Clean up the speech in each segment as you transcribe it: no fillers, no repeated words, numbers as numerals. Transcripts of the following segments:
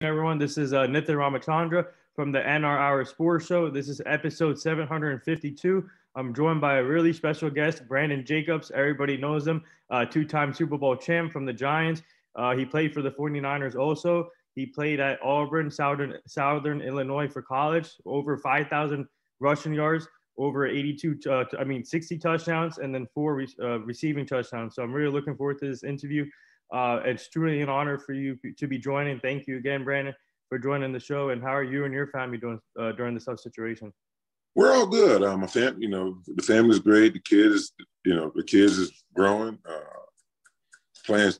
everyone. This is Nithin Ramachandra from the NR Hour Sports Show. This is episode 752. I'm joined by a really special guest, Brandon Jacobs. Everybody knows him, two-time Super Bowl champ from the Giants. He played for the 49ers also. He played at Auburn, Southern Illinois for college, over 5,000 rushing yards, over 60 touchdowns, and then four receiving touchdowns. So I'm really looking forward to this interview. It's truly an honor for you to be joining. Thank you again, Brandon, for joining the show. And how are you and your family doing during this tough situation? We're all good. My family, the family's great. The kids is growing, playing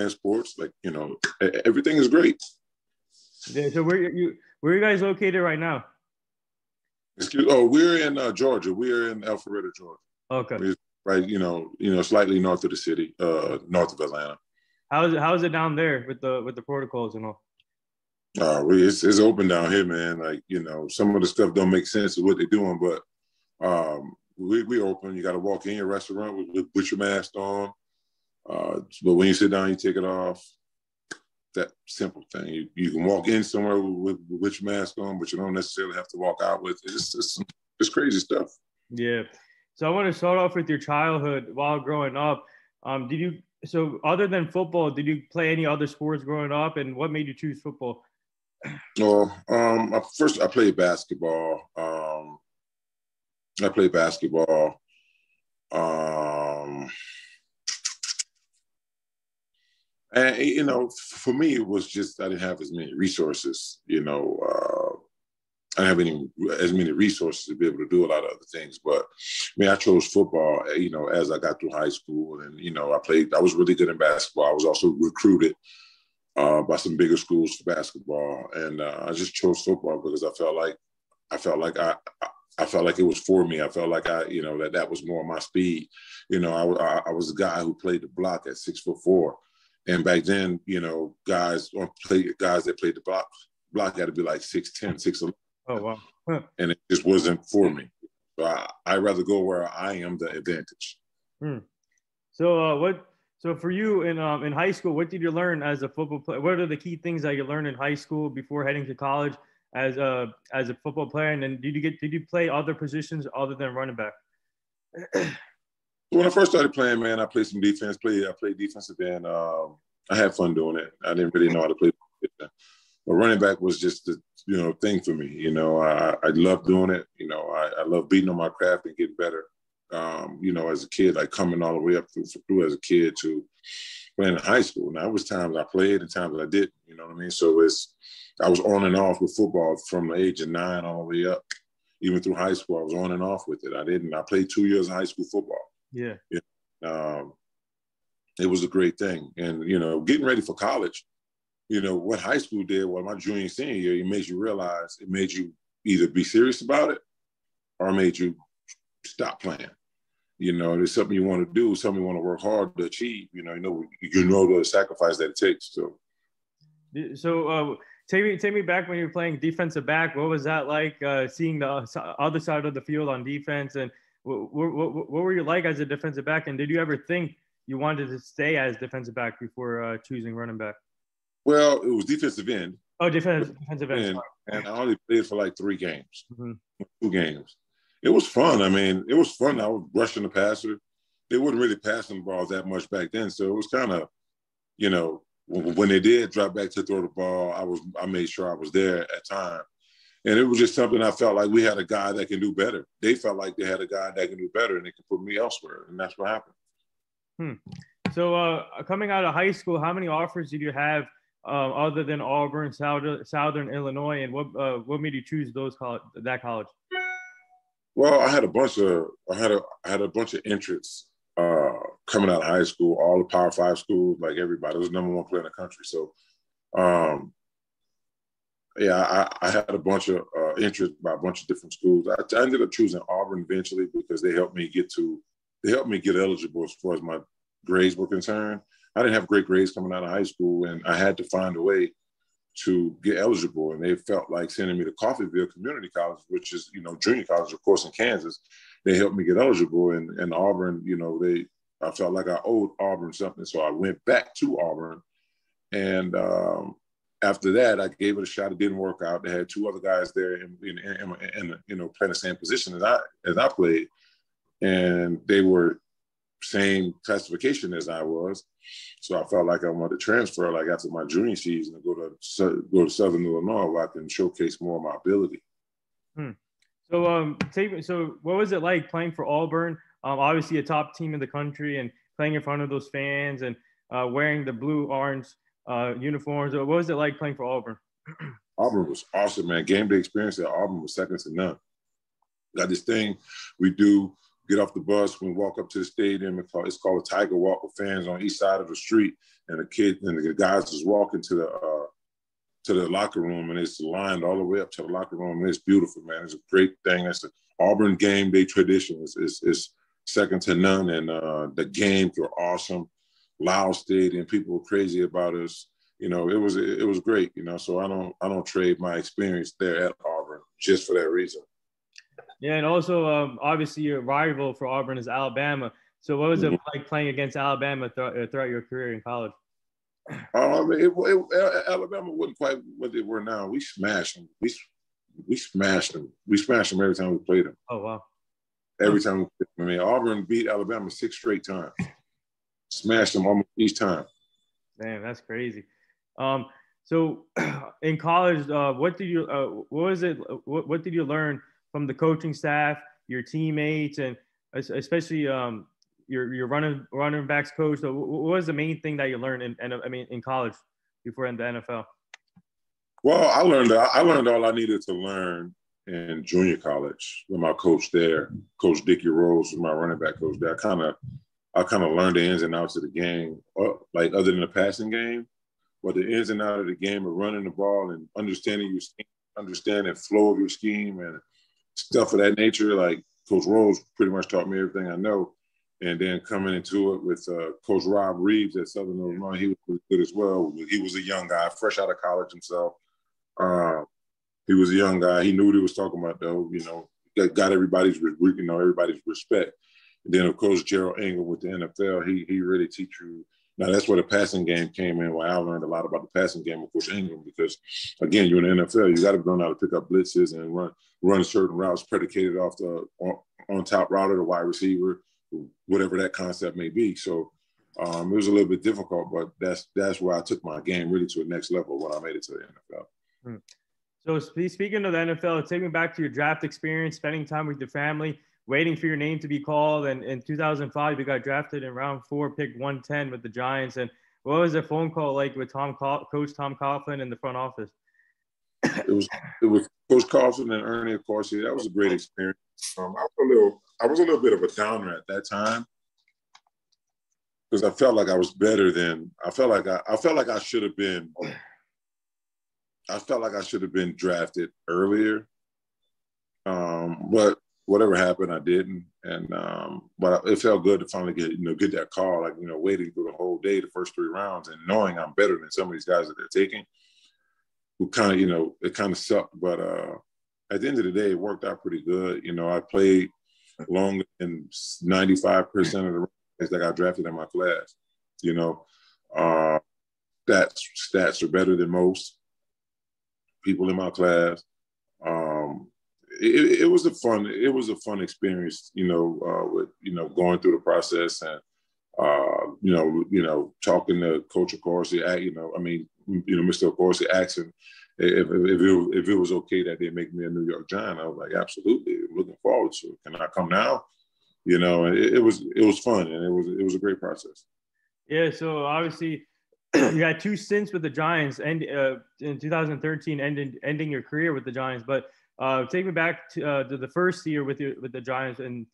sports. Everything is great. Yeah. So where are you guys located right now? We're in Georgia. We're in Alpharetta, Georgia. Okay. We're right, slightly north of the city, north of Atlanta. How's it down there with the protocols and all? It's open down here, man. Some of the stuff don't make sense of what they're doing, but we open. You got to walk in your restaurant with your mask on. But when you sit down, you take it off. That simple thing. You can walk in somewhere with your mask on, but you don't necessarily have to walk out with it. It's crazy stuff. Yeah. So I want to start off with your childhood while growing up. So other than football, did you play any other sports growing up, and what made you choose football? Well, first I played basketball. Um, and for me, it was just I didn't have as many resources. I didn't have as many resources to be able to do a lot of other things. But I chose football. As I got through high school, and I played. I was really good in basketball. I was also recruited by some bigger schools for basketball, and I just chose football because I felt like it was for me. I felt like that was more my speed. I was a guy who played the block at 6'4", and back then, guys that played the block had to be like 6'10", 6'11". Oh wow! Huh. And it just wasn't for me. So I'd rather go where I am the advantage. So for you in high school, what did you learn as a football player? What are the key things that you learned in high school before heading to college as a football player? And then did you play other positions other than running back? When I first started playing, man, I played some defense. I played defensive end. I had fun doing it. I didn't really know how to play. But running back was just the thing for me. I loved doing it. I love beating on my craft and getting better. As a kid, like coming all the way up through as a kid to playing in high school. Now, there was times I played and times I didn't. You know what I mean? So I was on and off with football from the age of 9 all the way up. Even through high school, I was on and off with it. I played 2 years of high school football. Yeah. It was a great thing. And, getting ready for college, what high school did, well, my junior and senior year, it made you either be serious about it or it made you stop playing. There's something you want to do, something you want to work hard to achieve. You know the sacrifice that it takes. So take me back when you were playing defensive back. What was that like? Seeing the other side of the field on defense, and what were you like as a defensive back? And did you ever think you wanted to stay as defensive back before choosing running back? Well, it was defensive end. Oh, defensive end. And I only played for like 3 games, 2 games. It was fun. I mean, it was fun. I was rushing the passer. They wouldn't really pass the ball that much back then. So it was kind of, when they did drop back to throw the ball, I made sure I was there at time. And it was just something I felt like we had a guy that can do better. They felt like they had a guy that can do better and they could put me elsewhere. And that's what happened. So coming out of high school, how many offers did you have other than Auburn, Southern Illinois, and what made you choose that college? Well, I had a bunch of interests coming out of high school, all the Power 5 schools, like everybody. It was the number 1 player in the country. So, I had a bunch of interest by a bunch of different schools. I ended up choosing Auburn eventually because they helped me get eligible as far as my grades were concerned. I didn't have great grades coming out of high school, and I had to find a way to get eligible. And they felt like sending me to Coffeyville Community College, which is, junior college, of course, in Kansas. They helped me get eligible. And Auburn, I felt like I owed Auburn something. So I went back to Auburn and after that, I gave it a shot. It didn't work out. They had two other guys there in you know, playing the same position as I played, and they were same classification as I was. So I felt like I wanted to transfer, like after my junior season, to go to Southern Illinois, where I can showcase more of my ability. So what was it like playing for Auburn? Obviously a top team in the country, and playing in front of those fans, and wearing the blue-orange uniforms. What was it like playing for Auburn? Auburn was awesome, man. Game day experience at Auburn was second to none. Got this thing we do, get off the bus, we walk up to the stadium. It's called a Tiger Walk, with fans on each side of the street, and the guys is walking to the locker room, and it's lined all the way up to the locker room. And it's beautiful, man. It's a great thing. It's the Auburn game day tradition. It's second to none, and the games were awesome. Loud stadium, people were crazy about us. You know, it was great. You know, so I don't trade my experience there at Auburn just for that reason. Yeah, and also obviously your rival for Auburn is Alabama. So what was it like playing against Alabama throughout your career in college? Alabama wasn't quite what they were now. We smashed them. We smashed them. We smashed them every time we played them. Oh wow! Every time we played them. I mean, Auburn beat Alabama 6 straight times. Smashed them almost each time. Damn, that's crazy. So in college, what did you learn from the coaching staff, your teammates, and especially your running backs coach? So what was the main thing that you learned in college before in the NFL? Well, I learned all I needed to learn in junior college with my coach there, Coach Dickie Rose, my running back coach there. I kind of learned the ins and outs of the game, like other than the passing game, but the ins and outs of the game of running the ball and understanding your scheme, understanding the flow of your scheme and stuff of that nature. Like Coach Rose pretty much taught me everything I know. And then coming into it with Coach Rob Reeves at Southern Illinois, he was good as well. He was a young guy, fresh out of college himself. He was a young guy. He knew what he was talking about, though. You know, got everybody's respect. And then, of course, Gerald Engel with the NFL, he really teach you. Now, that's where the passing game came in, where I learned a lot about the passing game with Coach Engel, because, again, you're in the NFL, you got to learn how to pick up blitzes and run certain routes predicated off the on-top route of the wide receiver, whatever that concept may be. So it was a little bit difficult, but that's where I took my game really to the next level when I made it to the NFL. So speaking of the NFL, take me back to your draft experience, spending time with your family, waiting for your name to be called. And in 2005, you got drafted in round 4, pick 110 with the Giants. And what was the phone call like with Coach Tom Coughlin in the front office? It was Coach Coughlin and Ernie, of course. That was a great experience. I was a little bit of a downer at that time because I felt like I was better than I felt like I should have been. I felt like I should have been drafted earlier, but whatever happened, I didn't. And but it felt good to finally get that call. Like, waiting through the whole day, the first 3 rounds, and knowing I'm better than some of these guys that they're taking. Who kind of it kind of sucked, but at the end of the day, it worked out pretty good. I played longer than 95% of the guys that got drafted in my class. Stats are better than most people in my class. It was a fun experience, with going through the process and talking to Coach Accorsi, Mr. Accorsi asking if it was okay that they make me a New York Giant. I was like, absolutely, I'm looking forward to it. Can I come now? And it was fun, and it was a great process. Yeah. So obviously, you had 2 stints with the Giants, and in 2013, ending your career with the Giants. But take me back to the first year with the Giants, and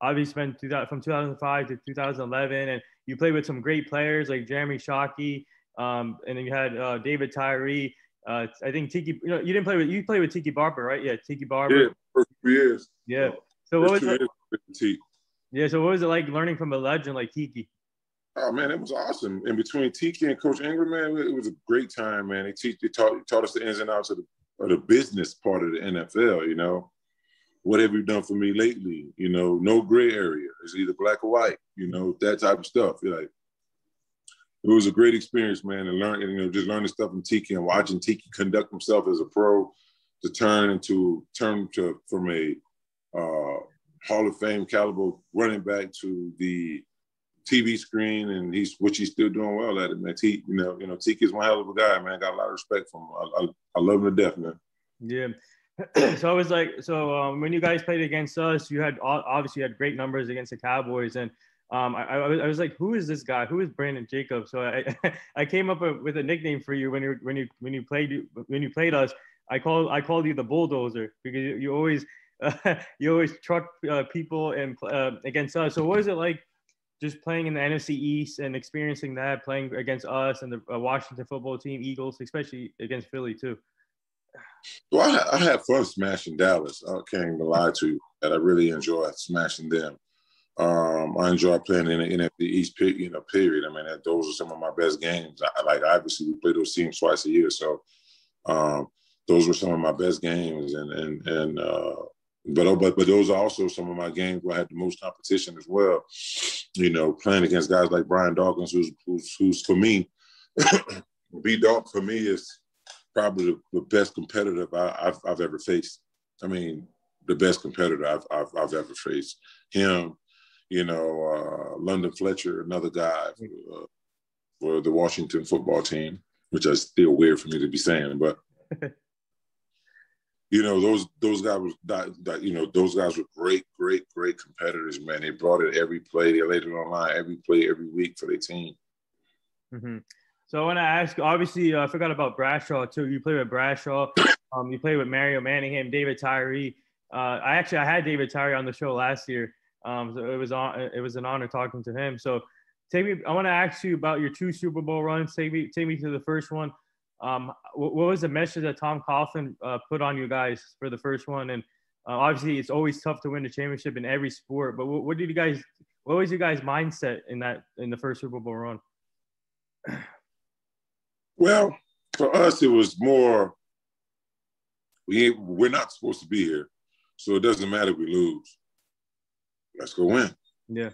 obviously spent from 2005 to 2011, and you played with some great players like Jeremy Shockey, and then you had David Tyree. I think Tiki. You played with Tiki Barber, right? Yeah, Tiki Barber. Yeah, first 2 years. Yeah. So what was it? Yeah. So what was it like learning from a legend like Tiki? Oh man, it was awesome. In between Tiki and Coach Ingram, man, it was a great time, man. They taught us the ins and outs of the business part of the NFL. What have you done for me lately? No gray area. It's either black or white. That type of stuff. You're like, it was a great experience, man, and just learning stuff from Tiki and watching Tiki conduct himself as a pro to turn from a Hall of Fame caliber running back to the TV screen, and he's still doing well at it, man. Tiki's one hell of a guy, man. I got a lot of respect for him. I love him to death, man. Yeah. So I was like, when you guys played against us, you had obviously great numbers against the Cowboys, and I was like, who is this guy? Who is Brandon Jacobs? So I came up with a nickname for you when you played us. I called you the bulldozer because you always truck people and against us. So what is it like just playing in the NFC East and experiencing that, playing against us and the Washington football team, Eagles, especially against Philly too? Well, I had fun smashing Dallas. I can't even lie to you that I really enjoyed smashing them. I enjoy playing in the NFC East period. I mean, those are some of my best games. Obviously we play those teams twice a year, so those were some of my best games. But those are also some of my games where I had the most competition as well. Playing against guys like Brian Dawkins, who's for me, B-Dawk for me is probably the best competitor I've ever faced. I mean, the best competitor I've ever faced. Him, London Fletcher, another guy for the Washington football team, which is still weird for me to be saying, but those guys those guys were great competitors, man. They brought it every play. They laid it on line every play, every week for their team. Mm-hmm. So I want to ask, obviously, I forgot about Bradshaw too. You played with Bradshaw. You played with Mario Manningham, David Tyree. I had David Tyree on the show last year. So it was an honor talking to him. So I want to ask you about your 2 Super Bowl runs. Take me to the first one. What was the message that Tom Coughlin put on you guys for the first one? And obviously, it's always tough to win the championship in every sport. But what was your guys' mindset in the first Super Bowl run? Well, for us, it was more, we're not supposed to be here, so it doesn't matter if we lose. Let's go win. Yeah.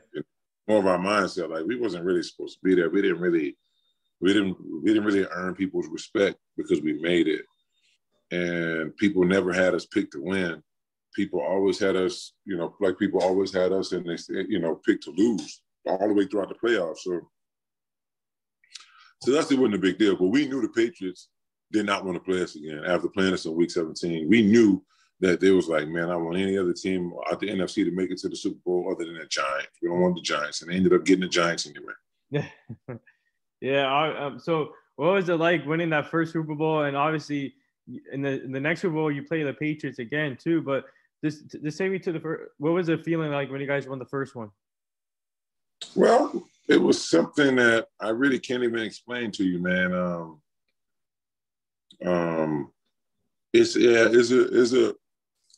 More of our mindset, like we wasn't really supposed to be there. We didn't really earn people's respect because we made it, and people never had us picked to win. People always had us, people always had us, and they picked to lose all the way throughout the playoffs. So that's it wasn't a big deal, but we knew the Patriots did not want to play us again after playing us in Week 17. We knew that they was like, man, I want any other team out the NFC to make it to the Super Bowl other than the Giants. We don't want the Giants, and they ended up getting the Giants anyway. Yeah. So what was it like winning that first Super Bowl? And obviously, in the next Super Bowl, you play the Patriots again too. But just take me to the first. What was it feeling like when you guys won the first one? Well, it was something that I really can't even explain to you, man.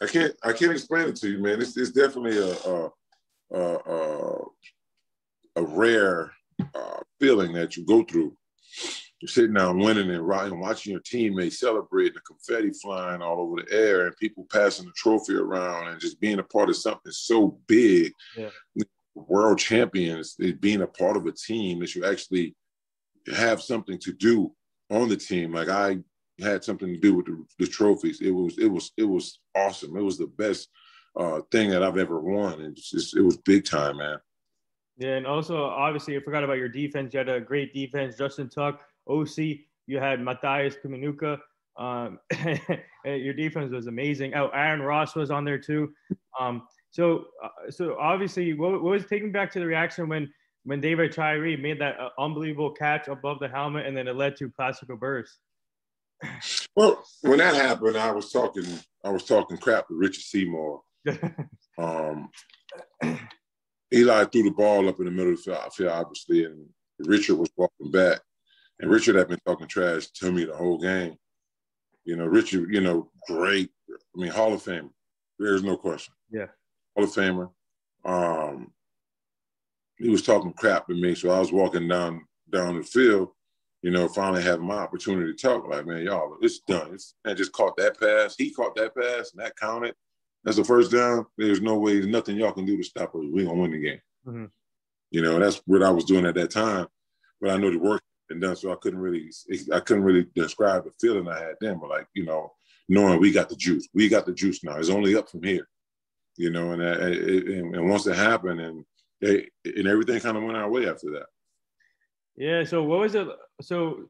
I can't explain it to you, man. It's definitely a rare feeling that you go through. You're sitting down winning and watching your teammates celebrate, the confetti flying all over the air, and people passing the trophy around, and just being a part of something so big. Yeah. World champions, being a part of a team that you actually have something to do on the team. Like I had something to do with the trophies. It was awesome. It was the best thing that I've ever won, and it was big time, man. Yeah, and also obviously I forgot about your defense. You had a great defense. Justin Tuck, OC. You had Matthias Kaminuka. Your defense was amazing. Oh, Aaron Ross was on there too. So obviously, what was taking back to the reaction when David Tyree made that unbelievable catch above the helmet, and then it led to Plaxico Burress? Well, when that happened, I was talking crap to Richard Seymour. Eli threw the ball up in the middle of the field, obviously, and Richard was walking back, and Richard had been talking trash to me the whole game. Richard, great. I mean, Hall of Famer. There's no question. Yeah. Hall of Famer. He was talking crap to me, so I was walking down the field, finally having my opportunity to talk. Like, man, y'all, it's done. I just caught that pass. He caught that pass, and that counted. That's the first down. There's no way, there's nothing y'all can do to stop us. We're going to win the game. Mm-hmm. That's what I was doing at that time. but I know the work had been done, so I couldn't really describe the feeling I had then. But like, you know, knowing we got the juice now. It's only up from here, you know. And once it happened, and everything kind of went our way after that. Yeah. So what was it? So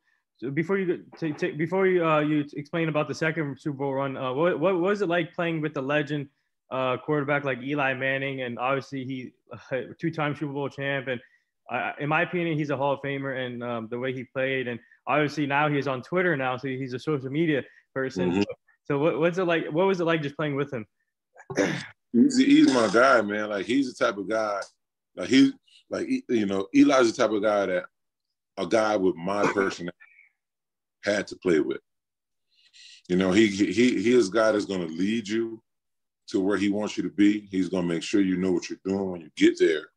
before you you explain about the second Super Bowl run, what was it like playing with the legend quarterback like Eli Manning, and obviously he two-time Super Bowl champ, and in my opinion, he's a Hall of Famer, and the way he played, and obviously now he's on Twitter now, so he's a social media person. Mm-hmm. So what's it like? What was it like just playing with him? He's my guy, man. Like, he's the type of guy. You know, Eli's the type of guy that a guy with my personality had to play with. You know, he is a guy that's going to lead you to where he wants you to be. He's going to make sure you know what you're doing when you get there.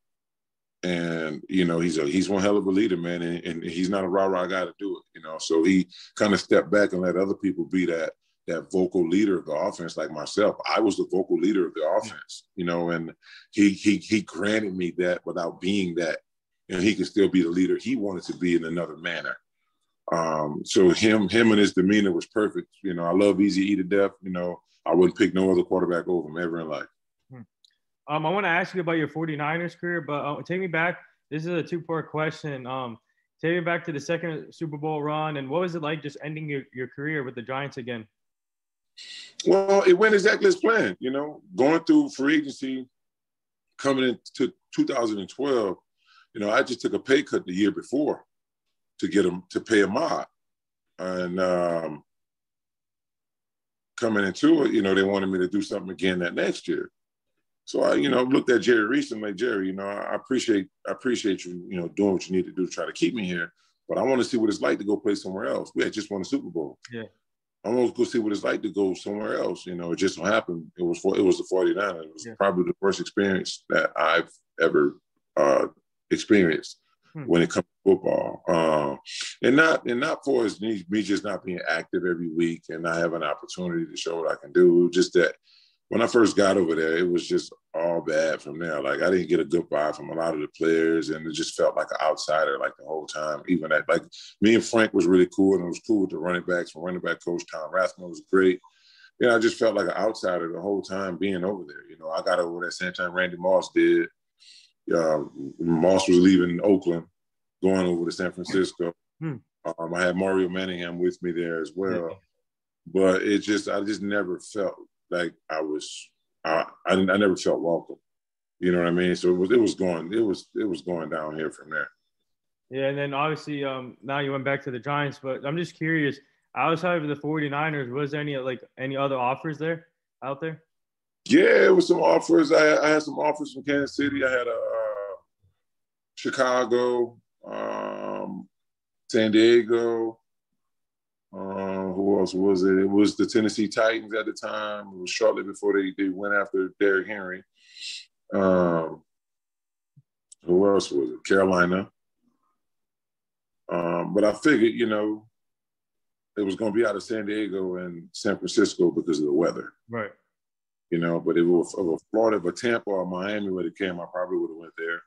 And, you know, he's one hell of a leader, man. And he's not a rah-rah guy to do it, you know. So he kind of stepped back and let other people be that vocal leader of the offense, like myself. I was the vocal leader of the offense, you know, and he granted me that without being that. And he could still be the leader he wanted to be in another manner. So him and his demeanor was perfect. You know, I love Eazy-E to death. You know, I wouldn't pick no other quarterback over him ever in life. I want to ask you about your 49ers career, but take me back. This is a two-part question. Take me back to the second Super Bowl run, and what was it like just ending your career with the Giants again? Well, it went exactly as planned. You know, going through free agency, coming into 2012, you know, I just took a pay cut the year before to get him to pay Ahmad. And coming into it, you know, they wanted me to do something again that next year. So I, you know, looked at Jerry Reese and like, Jerry, you know, I appreciate you, you know, doing what you need to do to try to keep me here, but I want to see what it's like to go play somewhere else. We had just won a Super Bowl. Yeah. I want to go see what it's like to go somewhere else. You know, it just so happened it was the 49ers. It was probably the worst experience that I've ever experienced when it comes to football. And not for me just not being active every week and not having an opportunity to show what I can do. Just that when I first got over there, it was just all bad from there. Like, I didn't get a good vibe from a lot of the players, and it just felt like an outsider like the whole time. Even at, like, me and Frank was really cool, and it was cool with the running backs. My running back coach, Tom Rathman, was great. Yeah, I just felt like an outsider the whole time being over there. You know, I got over that same time Randy Moss did. Moss was leaving Oakland, going over to San Francisco. I had Mario Manningham with me there as well. But I just never felt like I never felt welcome. You know what I mean? So it was going down here from there. Yeah, and then obviously now you went back to the Giants, but I'm just curious, outside of the 49ers, was there any other offers out there? Yeah, it was some offers. I had some offers from Kansas City. I had Chicago, San Diego. Who else was it? It was the Tennessee Titans at the time. It was shortly before they went after Derrick Henry. Who else was it? Carolina. But I figured, you know, it was going to be out of San Diego and San Francisco because of the weather. Right. You know, but if it was Florida, but Tampa or Miami when it came, I probably would have went there.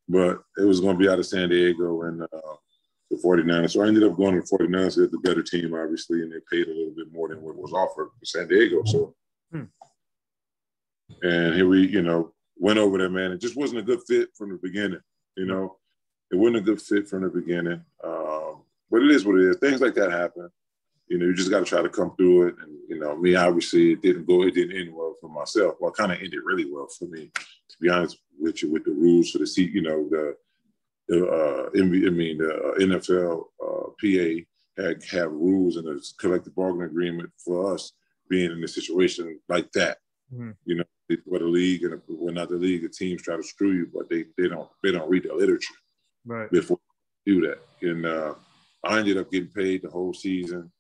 But it was going to be out of San Diego and the 49ers. So I ended up going to the 49ers. They're the better team, obviously, and they paid a little bit more than what was offered for San Diego. So, and here we, you know, went over there, man. It just wasn't a good fit from the beginning. You know, it wasn't a good fit from the beginning. But it is what it is. Things like that happen. You know, you just got to try to come through it. And, you know, me, obviously, it didn't end well for myself. Well, it kind of ended really well for me, to be honest with you, with the rules for the seat, you know, the NFL PA have rules and a collective bargaining agreement for us being in a situation like that. You know, for the league and when not the league, the teams try to screw you, but they don't read the literature before they do that. And I ended up getting paid the whole season.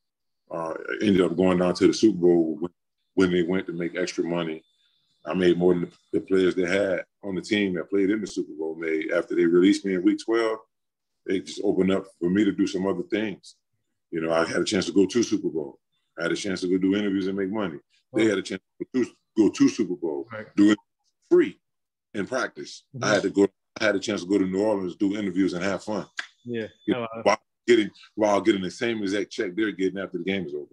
Ended up going down to the Super Bowl when they went to make extra money. I made more than the players they had on the team that played in the Super Bowl made. After they released me in week 12, they just opened up for me to do some other things. You know, I had a chance to go to Super Bowl. I had a chance to go do interviews and make money. They had a chance to go to Super Bowl, do it free in practice. I had a chance to go to New Orleans, do interviews and have fun. Yeah. You know, while getting the same exact check they're getting after the game is over.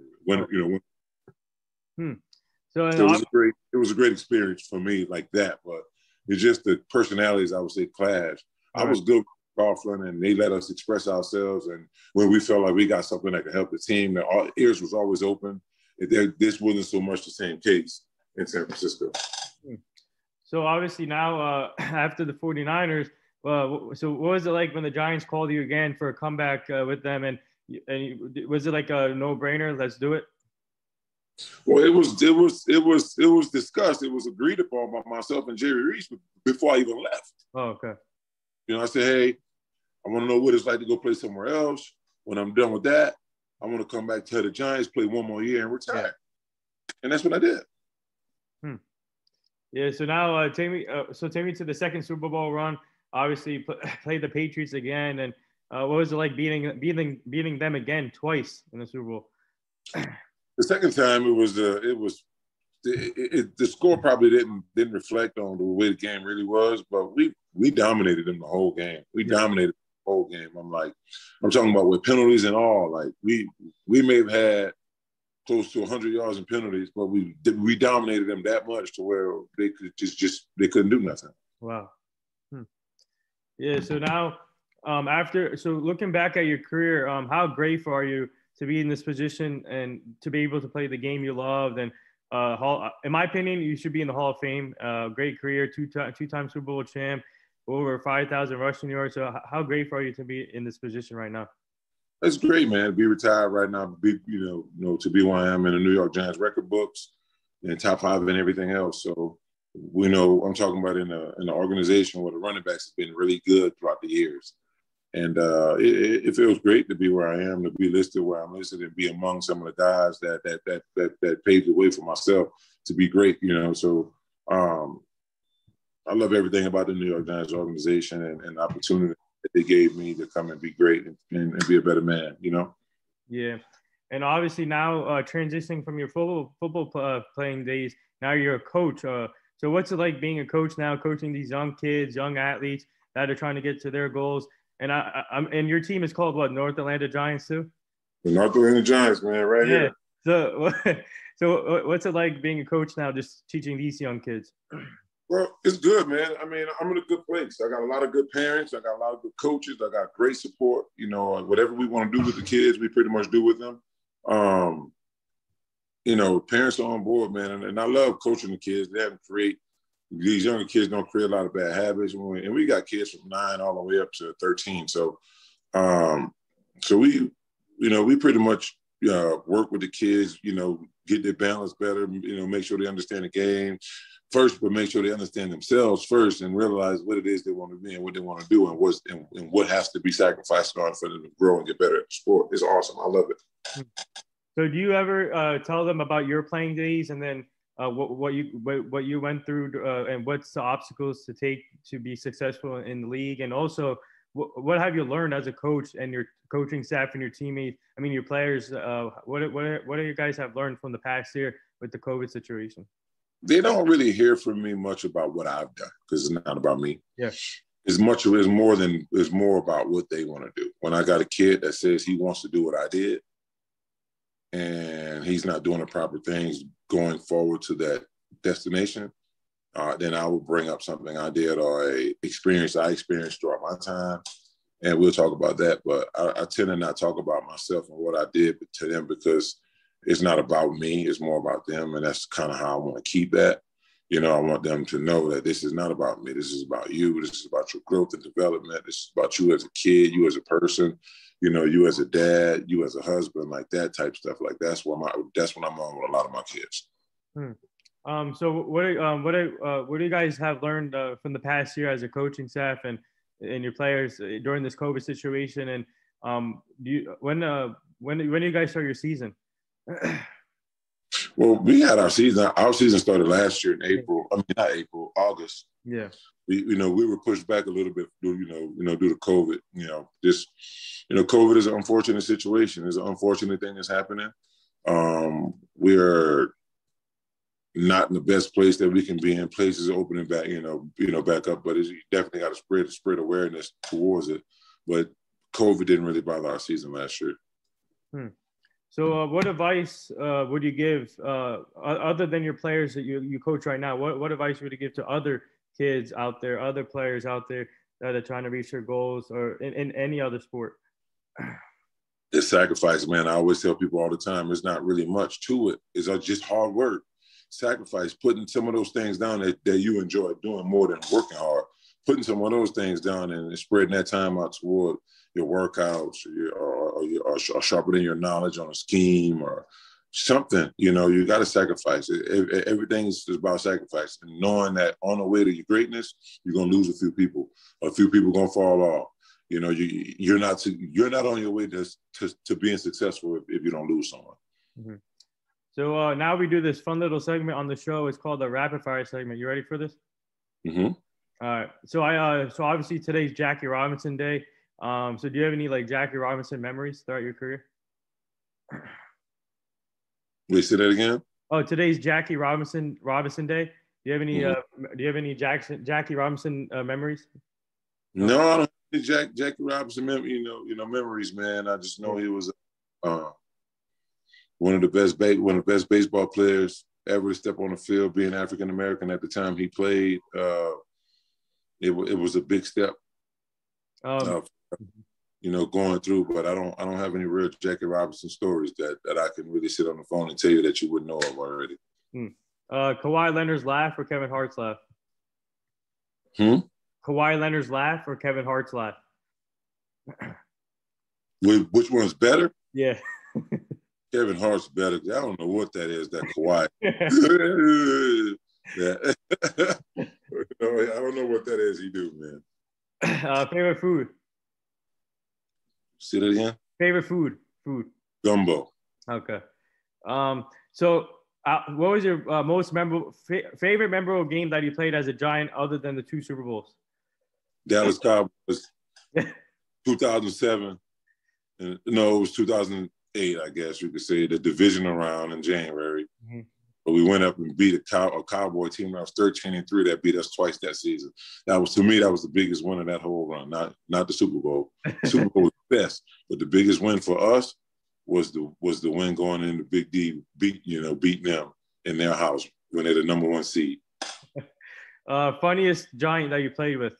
So it was a great experience for me like that. But it's just the personalities, I would say, clash. I was good with Coughlin, and they let us express ourselves. And when we felt like we got something that could help the team, that our ears was always open. This wasn't so much the same case in San Francisco. So obviously now after the 49ers, so what was it like when the Giants called you again for a comeback with them? And was it like a no-brainer? Let's do it. Well, it was discussed. It was agreed upon by myself and Jerry Reese before I even left. Oh, okay. You know, I said, hey, I want to know what it's like to go play somewhere else. When I'm done with that, I want to come back to the Giants, play one more year, and retire. Yeah. And that's what I did. Yeah. So now take me to the second Super Bowl run. Obviously, played the Patriots again, and what was it like beating them again twice in the Super Bowl? The second time the score probably didn't reflect on the way the game really was, but we dominated them the whole game. We dominated the whole game. I'm talking about with penalties and all. Like we may have had close to 100 yards in penalties, but we dominated them that much to where they could they couldn't do nothing. Wow. Yeah. So now, looking back at your career, how grateful are you to be in this position and to be able to play the game you loved? And in my opinion, you should be in the Hall of Fame. Great career, two-time Super Bowl champ, over 5,000 rushing yards. So how grateful are you to be in this position right now? That's great, man. To be retired right now, to be where I am in the New York Giants record books and top 5 and everything else. So we know I'm talking about in an organization where the running backs have been really good throughout the years. And it feels great to be where I am, to be listed where I'm listed, and be among some of the guys that paved the way for myself to be great. So I love everything about the New York Giants organization and the opportunity that they gave me to come and be great and be a better man. Yeah, and obviously now transitioning from your football playing days, now you're a coach. So what's it like being a coach now, coaching these young kids, young athletes that are trying to get to their goals? And and your team is called what? North Atlanta Giants too? The North Atlanta Giants, man, right here. So what's it like being a coach now, just teaching these young kids? Well, it's good, man. I mean, I'm in a good place. I got a lot of good parents. I got a lot of good coaches. I got great support. Whatever we want to do with the kids, we pretty much do with them. Parents are on board, man. And I love coaching the kids. These younger kids don't create a lot of bad habits. And we got kids from 9 all the way up to 13. So we pretty much work with the kids, get their balance better, make sure they understand the game first, but make sure they understand themselves first and realize what it is they want to be and what they want to do and what has to be sacrificed on for them to grow and get better at the sport. It's awesome. I love it. So do you ever tell them about your playing days and then what you went through and what's the obstacles to take to be successful in the league? And also, what have you learned as a coach and your coaching staff and your teammates? I mean, your players. What do you guys have learned from the past year with the COVID situation? They don't really hear from me much about what I've done because it's not about me. Yeah. It's more about what they want to do. When I got a kid that says he wants to do what I did and he's not doing the proper things going forward to that destination, then I will bring up something I did or a experience I experienced throughout my time, and we'll talk about that. But I tend to not talk about myself and what I did to them because it's not about me. It's more about them, and that's kind of how I want to keep that. I want them to know that this is not about me. This is about you. This is about your growth and development. This is about you as a kid, you as a person, you as a dad, you as a husband, like that type stuff. Like that's when I'm on with a lot of my kids. So what do you guys have learned from the past year as a coaching staff and your players during this COVID situation? And when do you guys start your season? Well, we had our season. Our season started last year in April. I mean, not April, August. Yeah. We were pushed back a little bit due to COVID. COVID is an unfortunate situation. It's an unfortunate thing that's happening. We're not in the best place that we can be in. Places are opening back, back up. But you definitely got to spread awareness towards it. But COVID didn't really bother our season last year. So what advice would you give, other than your players that you coach right now, what advice would you give to other kids out there, other players out there that are trying to reach their goals, or in any other sport? It's sacrifice, man. I always tell people all the time, there's not really much to it. It's just hard work, sacrifice, putting some of those things down that you enjoy doing more than working hard, putting some of those things down and spreading that time out toward your workouts or sharpening your knowledge on a scheme or something. You got to sacrifice. Everything is about sacrifice, and knowing that on the way to your greatness, you're going to lose a few people. A few people going to fall off. You're not on your way to being successful if you don't lose someone. Mm-hmm. So now we do this fun little segment on the show. It's called the rapid fire segment. You ready for this? Mm-hmm. All right. So so obviously today's Jackie Robinson Day. So do you have any Jackie Robinson memories throughout your career? Wait, say that again? Oh, today's Jackie Robinson Day. Do you have any? Mm-hmm. Do you have any Jackie Robinson memories? No, I don't. Jackie Robinson, memories, man. I just know he was one of the best baseball players ever to step on the field. Being African American at the time he played, it was a big step. Going through. But I don't have any real Jackie Robinson stories that I can really sit on the phone and tell you that you wouldn't know of already. Kawhi Leonard's laugh or Kevin Hart's laugh? Kawhi Leonard's laugh or Kevin Hart's laugh? Which one's better? Yeah. Kevin Hart's better. I don't know what that is, that Kawhi. I don't know what that is he do, man. Favorite food? Say that again? Favorite food? Gumbo. Okay. So what was your most memorable favorite memorable game that you played as a Giant other than the 2 Super Bowls? Dallas Cowboys, 2007. No, it was 2008, I guess you could say, the divisional round in January. Mm-hmm. But we went up and beat a Cowboy team that was 13-3 that beat us twice that season. To me, that was the biggest win of that whole run, not the Super Bowl. The Super Bowl was the best, but the biggest win for us was the win going into Big D, beating them in their house when they're the number 1 seed. Funniest Giant that you played with?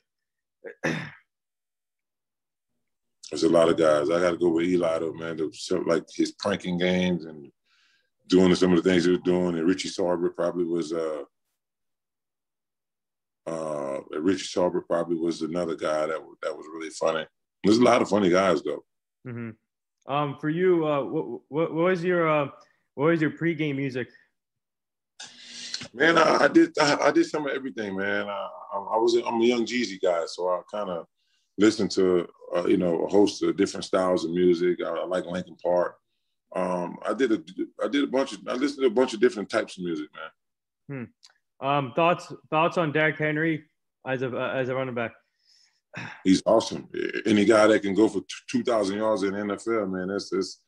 There's a lot of guys. I got to go with Eli, though, man. Like his pranking games and doing some of the things he was doing. And Richie Sarber probably was another guy that was really funny. There's a lot of funny guys, though. Mm-hmm. For you, what was your pregame music? Man, I did some of everything, man. I'm a young Jeezy guy, so I kind of listen to a host of different styles of music. I like Linkin Park. I listened to a bunch of different types of music, man. Thoughts on Derrick Henry as a running back? He's awesome. Any guy that can go for 2,000 yards in the NFL, man, it's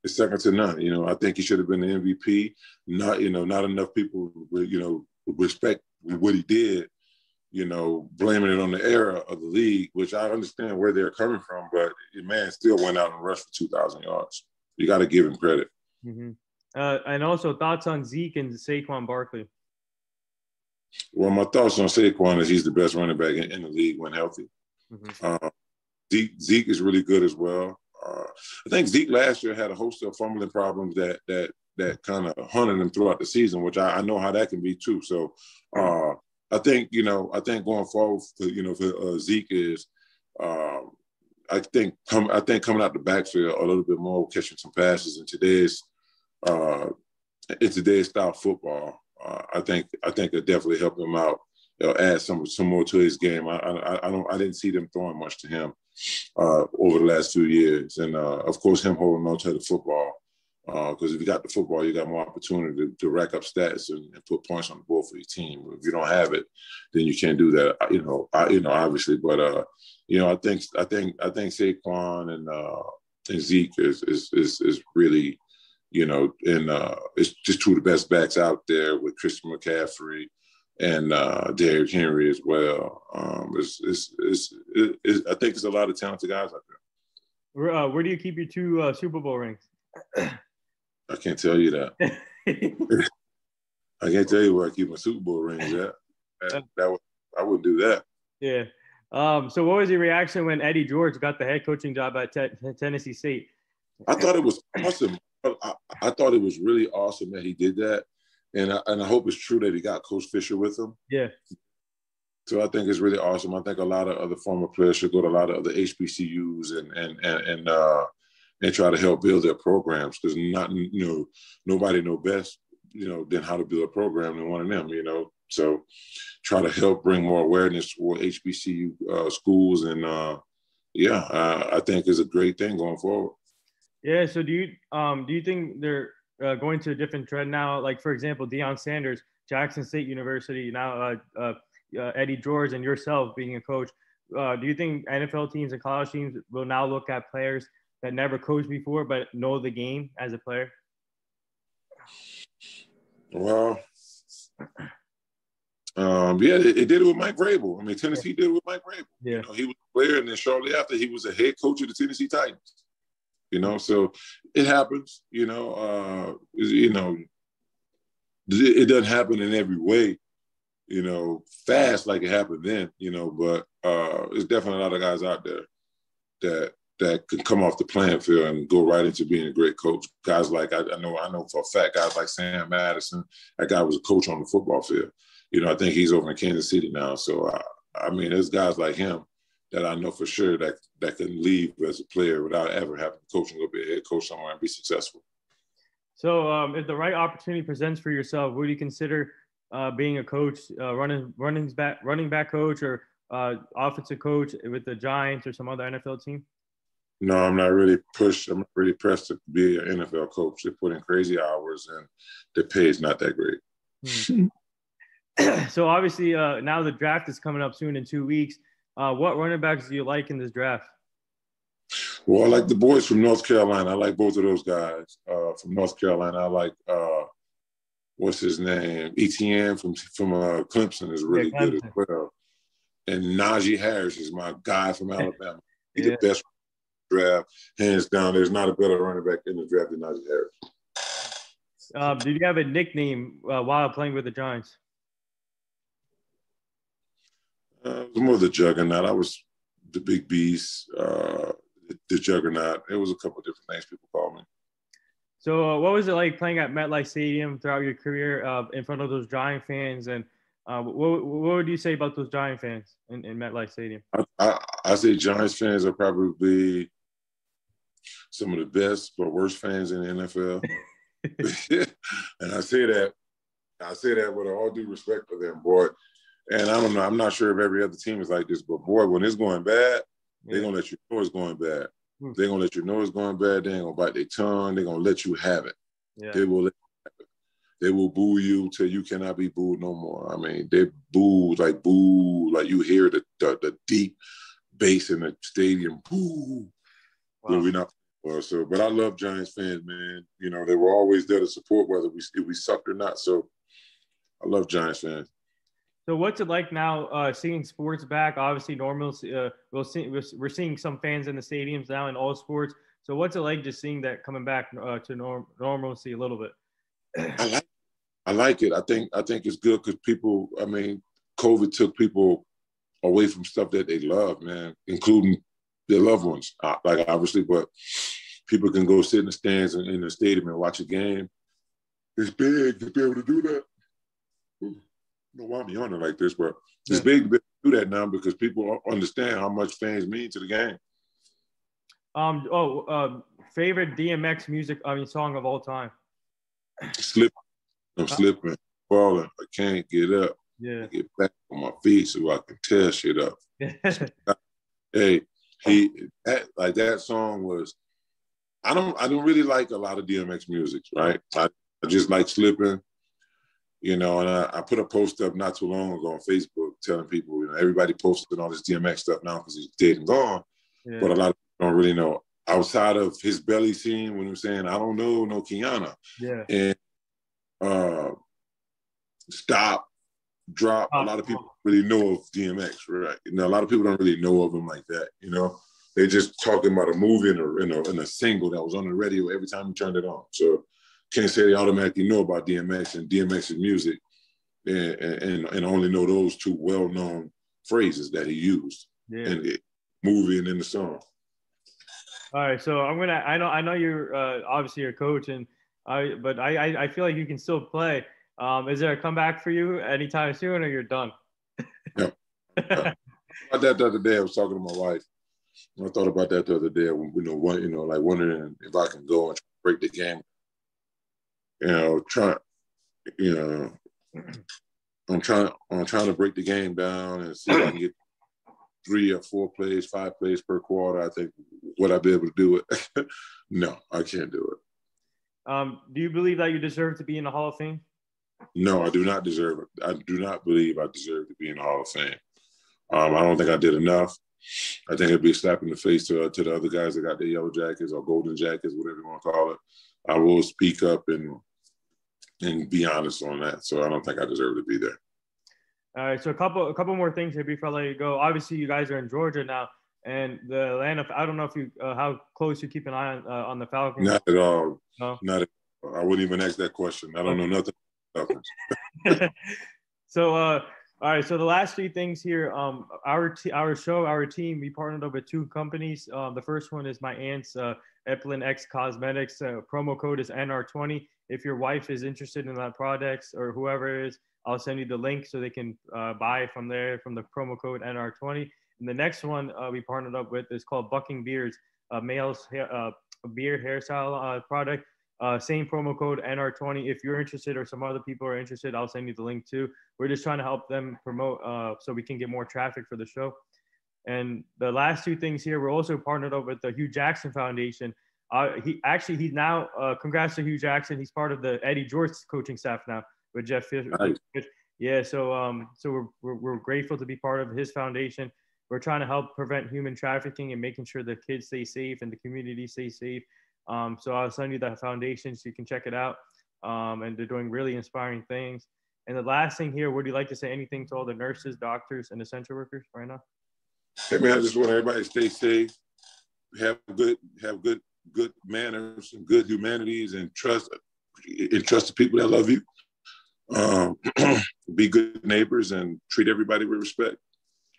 second to none. I think he should have been the MVP. Not enough people, respect what he did. Blaming it on the era of the league, which I understand where they're coming from, but the man still went out and rushed for 2,000 yards. You got to give him credit. Mm-hmm. And also thoughts on Zeke and Saquon Barkley. Well, my thoughts on Saquon is he's the best running back in the league when healthy. Mm-hmm. Zeke is really good as well. I think Zeke last year had a host of fumbling problems that kind of haunted him throughout the season, which I know how that can be too. So I think going forward, for Zeke is, I think coming out the backfield a little bit more, catching some passes in today's style football. I think it definitely helped him out. Add some more to his game. I didn't see them throwing much to him over the last 2 years, and of course him holding on to the football. Because if you got the football, you got more opportunity to rack up stats and put points on the board for your team. If you don't have it, then you can't do that. Obviously. But I think Saquon and Zeke is really, and it's just 2 of the best backs out there with Christian McCaffrey and Derrick Henry as well. I think there's a lot of talented guys out there. Where do you keep your two Super Bowl rings? I can't tell you that. I can't tell you where I keep my Super Bowl rings at. I wouldn't do that. Yeah. So what was your reaction when Eddie George got the head coaching job at Tennessee State? I thought it was awesome. I thought it was really awesome that he did that. And I hope it's true that he got Coach Fisher with him. Yeah. So I think it's really awesome. I think a lot of other former players should go to a lot of other HBCUs and try to help build their programs, because nobody know best, than how to build a program than one of them, So try to help bring more awareness for HBCU schools, and I think it's a great thing going forward. Yeah. So do you think they're going to a different trend now? Like, for example, Deion Sanders, Jackson State University, now Eddie George, and yourself being a coach. Do you think NFL teams and college teams will now look at players that never coached before but know the game as a player? Well, it did it with Mike Vrabel. I mean, Tennessee did it with Mike Vrabel. Yeah. He was a player, and then shortly after, he was a head coach of the Tennessee Titans. So it happens. It doesn't happen in every way, fast like it happened then. But there's definitely a lot of guys out there that can come off the playing field and go right into being a great coach. Guys like I know for a fact, guys like Sam Madison. That guy was a coach on the football field. I think he's over in Kansas City now. So there's guys like him that I know for sure that can leave as a player without ever having coaching, go be a head coach somewhere and be successful. So if the right opportunity presents for yourself, would you consider being a coach, running back coach, or offensive coach with the Giants or some other NFL team? No, I'm not really pushed. I'm not really pressed to be an NFL coach. They put in crazy hours, and the pay is not that great. So obviously, now the draft is coming up soon in 2 weeks. What running backs do you like in this draft? Well, I like the boys from North Carolina. I like both of those guys from North Carolina. I like what's his name, Etienne from Clemson is really good as well. And Najee Harris is my guy from Alabama. He's the best draft, hands down. There's not a better running back in the draft than Najee Harris. Did you have a nickname while playing with the Giants? It was more the Juggernaut. I was the Big Beast, the Juggernaut. It was a couple of different names people called me. So what was it like playing at MetLife Stadium throughout your career in front of those Giant fans? And what would you say about those Giant fans in MetLife Stadium? I say Giants fans are probably some of the best but worst fans in the NFL. And I say that with all due respect for them, boy. And I don't know, I'm not sure if every other team is like this, but boy, when it's going bad, they're going to let you know it's going bad. They're going to let you know it's going bad. They ain't going to bite their tongue. They're going to let you have it. Yeah. They will let you have it. They will boo you till you cannot be booed no more. I mean, they boo, like you hear the deep bass in the stadium, boo. Wow. When we not so, but I love Giants fans, man. They were always there to support whether we sucked or not. So I love Giants fans. So what's it like now seeing sports back? Obviously, we're seeing some fans in the stadiums now in all sports. So what's it like just seeing that coming back to normalcy a little bit? I like it. I think it's good because people, COVID took people away from stuff that they love, man, including their loved ones. Obviously, but people can go sit in the stands in the stadium and watch a game. It's big to be able to do that. I don't know why I'm yawning like this, but it's big to be able to do that now because people understand how much fans mean to the game. Favorite DMX song of all time? I'm slipping, falling. I can't get up. Yeah. Get back on my feet so I can tear shit up. Hey, that song was. I don't really like a lot of DMX music, right? I just like Slipping. And I put a post up not too long ago on Facebook telling people, everybody posted all this DMX stuff now because he's dead and gone. Yeah. But a lot of people don't really know. Outside of his belly scene when he was saying, I don't know, no Kiana. Yeah. And Stop, Drop. A lot of people really know of DMX, right? A lot of people don't really know of him like that, They just talking about a movie in a single that was on the radio every time you turned it on. So can't say they automatically know about DMX and DMX's music and only know those two well-known phrases that he used in the movie and in the song. All right, so I know you're obviously a coach, but I feel like you can still play. Is there a comeback for you anytime soon, or you're done? Yeah. About that the other day, I was talking to my wife. I thought about that the other day. Like wondering if I can go and break the game. I'm trying to break the game down and see if I can get 3 or 4 plays, 5 plays per quarter. I think would I be able to do it? No, I can't do it. Do you believe that you deserve to be in the Hall of Fame? No, I do not deserve it. I do not believe I deserve to be in the Hall of Fame. I don't think I did enough. I think it'd be a slap in the face to the other guys that got their yellow jackets or golden jackets, whatever you want to call it. I will speak up and be honest on that. So I don't think I deserve to be there. All right. So a couple more things here before I let you go. Obviously, you guys are in Georgia now, and the Atlanta. I don't know if you how close you keep an eye on the Falcons. Not at all. No? Not at all. I wouldn't even ask that question. I don't know nothing about Falcons. So. All right, so the last 3 things here, our team, we partnered up with 2 companies. The first one is my aunt's Eplin X Cosmetics. Promo code is NR20. If your wife is interested in that products or whoever is, I'll send you the link so they can buy from there from the promo code NR20. And the next one we partnered up with is called Bucking Beards, male's beard hairstyle product. Same promo code NR20. If you're interested or some other people are interested, I'll send you the link too. We're just trying to help them promote so we can get more traffic for the show. And the last 2 things here, we're also partnered up with the Hugh Jackson Foundation. He's now, congrats to Hugh Jackson. He's part of the Eddie George coaching staff now with Jeff Fisher. Nice. Yeah, so we're grateful to be part of his foundation. We're trying to help prevent human trafficking and making sure the kids stay safe and the community stays safe. So I'll send you that foundation so you can check it out. And they're doing really inspiring things. And the last thing here, would you like to say anything to all the nurses, doctors, and essential workers right now? Hey man, I just want everybody to stay safe, have good manners and good humanities, and trust the people that love you. Be good neighbors and treat everybody with respect.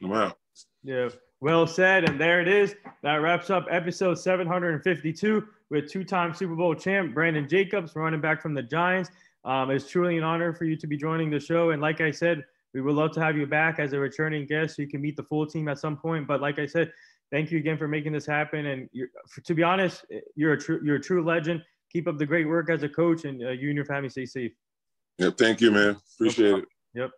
I'm out. Yeah, well said. And there it is. That wraps up episode 752 with 2-time Super Bowl champ Brandon Jacobs, running back from the Giants. It's truly an honor for you to be joining the show. And like I said, we would love to have you back as a returning guest so you can meet the full team at some point. But like I said, thank you again for making this happen. And to be honest, you're a true legend. Keep up the great work as a coach, and you and your family stay safe. Yep. Thank you, man. Appreciate it. Yep.